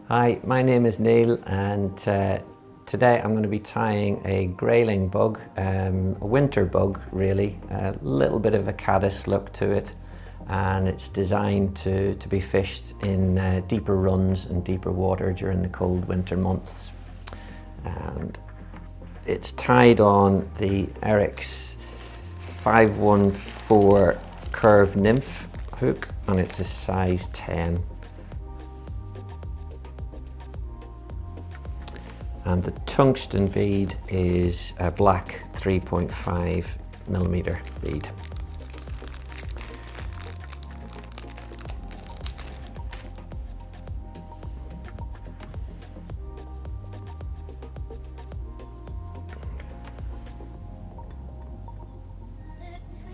Hi, my name is Neil, and today I'm going to be tying a grayling bug, a winter bug really, a little bit of a caddis look to it, and it's designed to be fished in deeper runs and deeper water during the cold winter months. And it's tied on the Ahrex 514 curved nymph hook, and it's a size 10. And the tungsten bead is a black 3.5mm bead.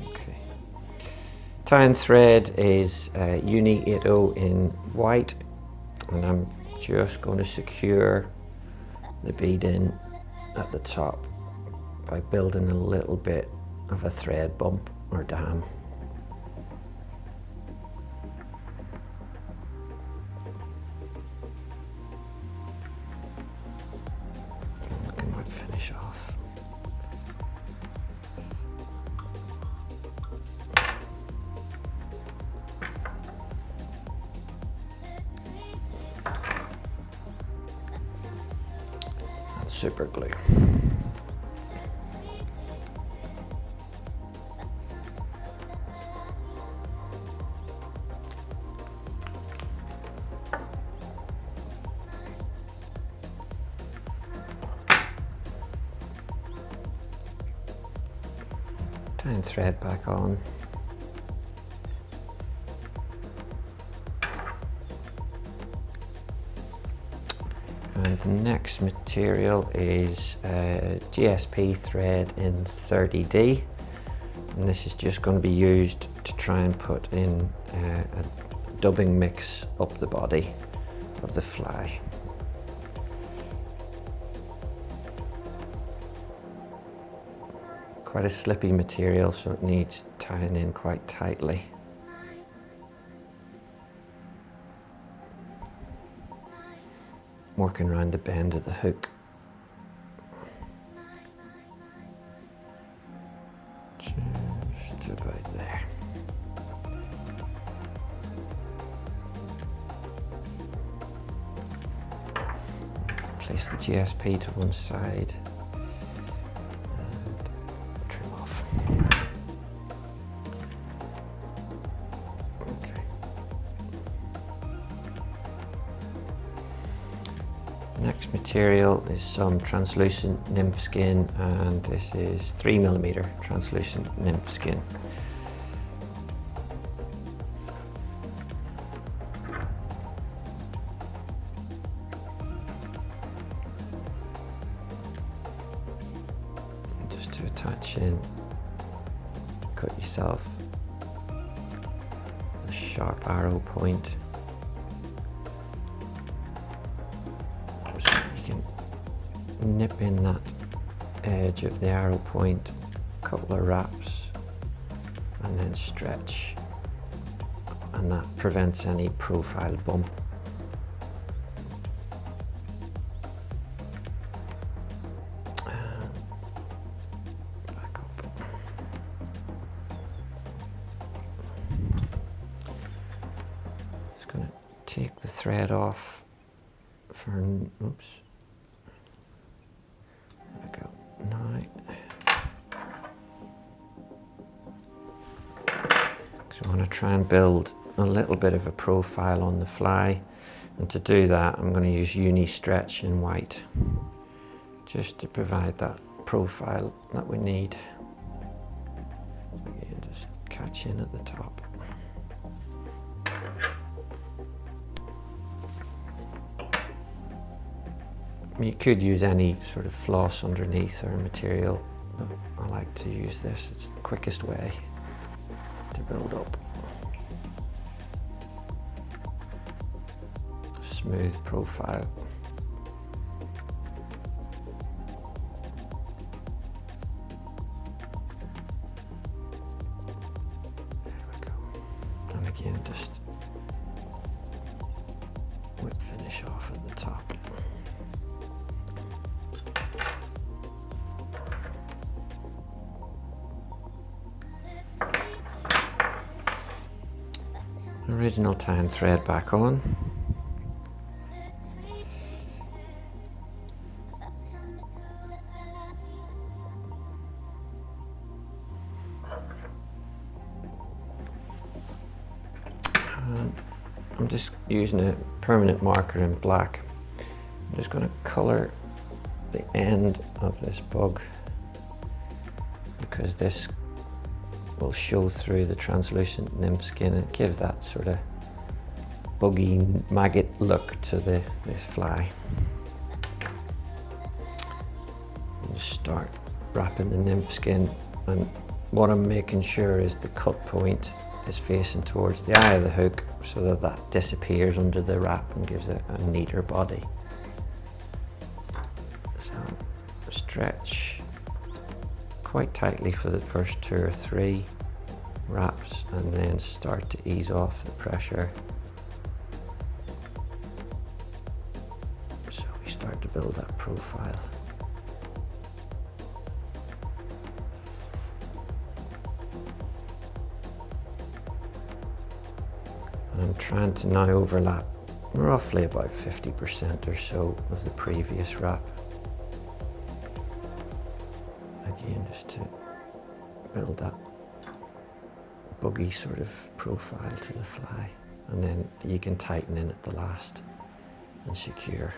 Okay. Tying thread is Uni in white, and I'm just going to secure the bead in at the top by building a little bit of a thread bump or dam. Looking like finish off. Super glue. Tying thread back on. And the next material is GSP thread in 30D, and this is just going to be used to try and put in a dubbing mix up the body of the fly. Quite a slippy material, so it needs tying in quite tightly. Working around the bend of the hook. Just about there. Place the GSP to one side and trim off. Next material is some translucent nymph skin, and this is 3mm translucent nymph skin. And just to attach in, cut yourself a sharp arrow point. Nip in that edge of the arrow point, a couple of wraps, and then stretch, and that prevents any profile bump. And back up. Just going to take the thread off for, oops. So I want to try and build a little bit of a profile on the fly, and to do that I'm going to use Uni Stretch in white, just to provide that profile that we need. Again, just catch in at the top. You could use any sort of floss underneath or material, but I like to use this. It's the quickest way to build up a smooth profile. There we go. And again, just with finish off at the top. Original tying thread back on. And I'm just using a permanent marker in black. I'm just going to colour the end of this bug because this will show through the translucent nymph skin. It gives that sort of buggy maggot look to this fly. And just start wrapping the nymph skin, and what I'm making sure is the cut point is facing towards the eye of the hook so that that disappears under the wrap and gives it a neater body. So stretch quite tightly for the first 2 or 3 wraps and then start to ease off the pressure. So we start to build that profile. And I'm trying to now overlap roughly about 50% or so of the previous wrap. Again, just to build that buggy sort of profile to the fly, and then you can tighten in at the last and secure.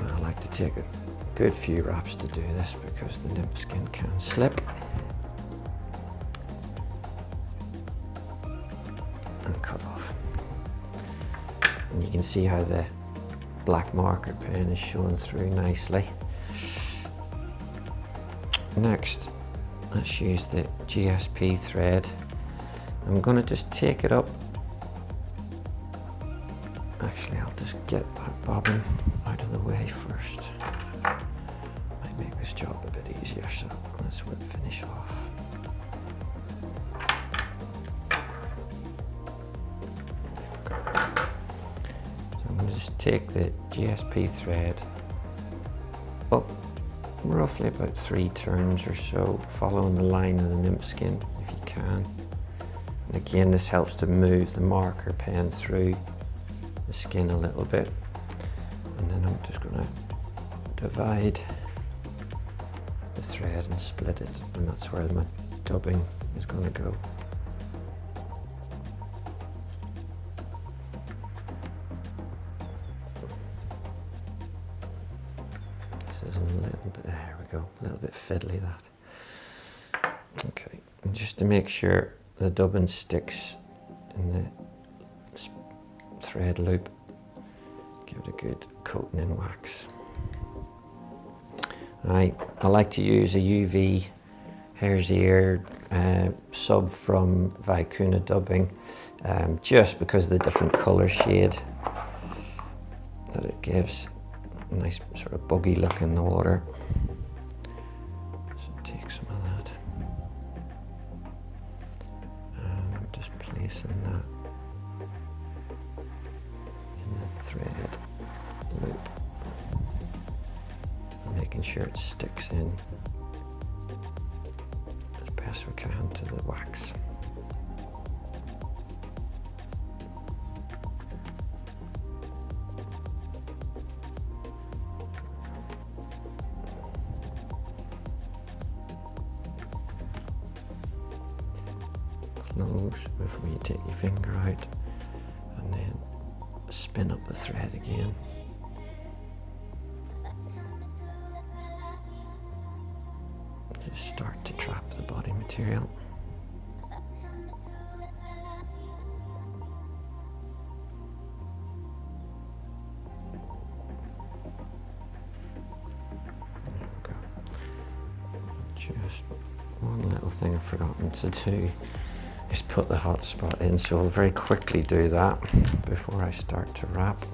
I like to take a good few wraps to do this because the nymph skin can slip. And cut off. And you can see how the black marker pen is showing through nicely. Next, let's use the GSP thread. I'm going to just take it up. Actually, I'll just get that bobbin out of the way first. Might make this job a bit easier, so let's finish off. Just take the GSP thread up roughly about 3 turns or so, following the line of the nymph skin if you can. And again, this helps to move the marker pen through the skin a little bit. And then I'm just going to divide the thread and split it, and that's where my dubbing is going to go. Is a little bit, there we go, a little bit fiddly that. Okay, and just to make sure the dubbing sticks in the thread loop, give it a good coating in wax. I like to use a UV Hares Ear sub from Vicuna dubbing, just because of the different colour shade that it gives. Nice sort of buggy look in the water. So take some of that. And I'm just placing that in the thread loop. And making sure it sticks in as best we can to the wax. Close before you take your finger out, and then spin up the thread again. Just start to trap the body material. There we go. Just one little thing I've forgotten to do is put the hotspot in, so I'll very quickly do that before I start to wrap.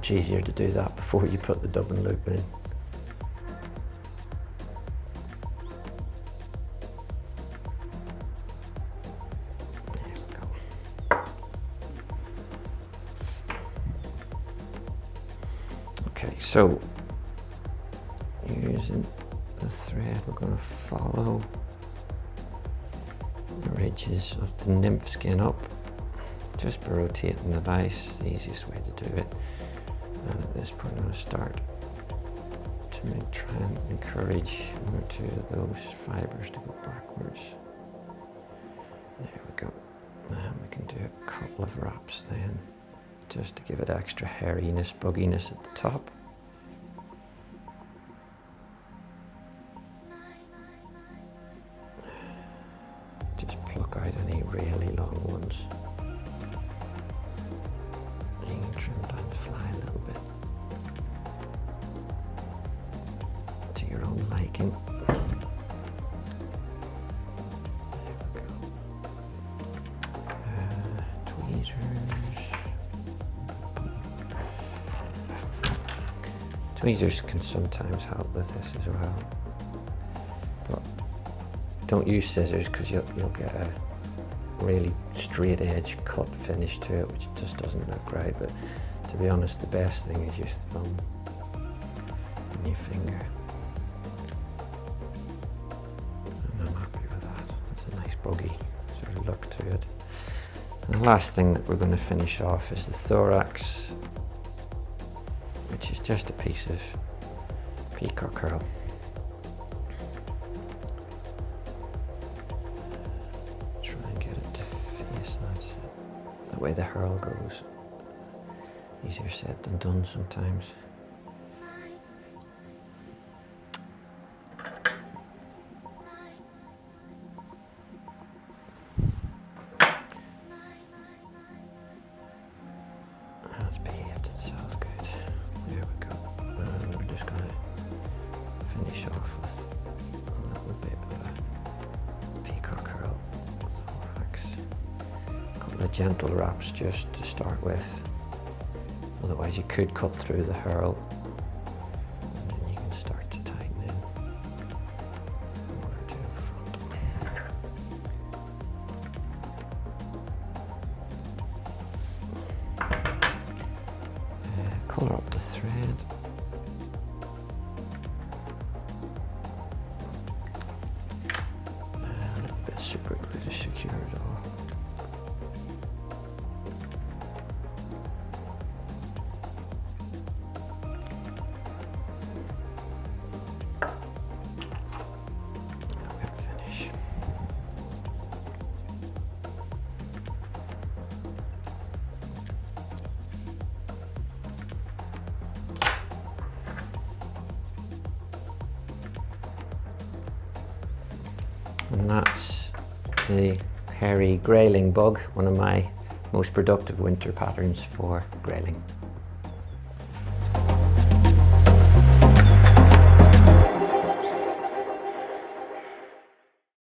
much easier to do that before you put the dubbing loop in. There we go. Okay, so using the thread, we're going to follow the ridges of the nymph skin up, just by rotating the vise, the easiest way to do it. And at this point I'm going to start to try and encourage one or two of those fibres to go backwards. There we go. And we can do a couple of wraps then, just to give it extra hairiness, bugginess at the top. Just pluck out any really long ones. You can trim down the fly a little bit to your own liking. Tweezers can sometimes help with this as well, but don't use scissors because you'll get a really straight edge cut finish to it, which just doesn't look right. But to be honest, the best thing is your thumb and your finger. And I'm happy with that. It's a nice buggy sort of look to it. And the last thing that we're going to finish off is the thorax, which is just a piece of peacock herl. Try and get it to face, that's it. The way the herl goes. Easier said than done sometimes. That's behaved itself good. There we go. And we're just going to finish off with a little bit of a peacock herl thorax. A couple of gentle wraps just to start with. Otherwise you could cut through the herl and then you can start to tighten in one or two in front. Colour up the thread. A little bit of super glue to secure it all. And that's the hairy grayling bug, one of my most productive winter patterns for grayling.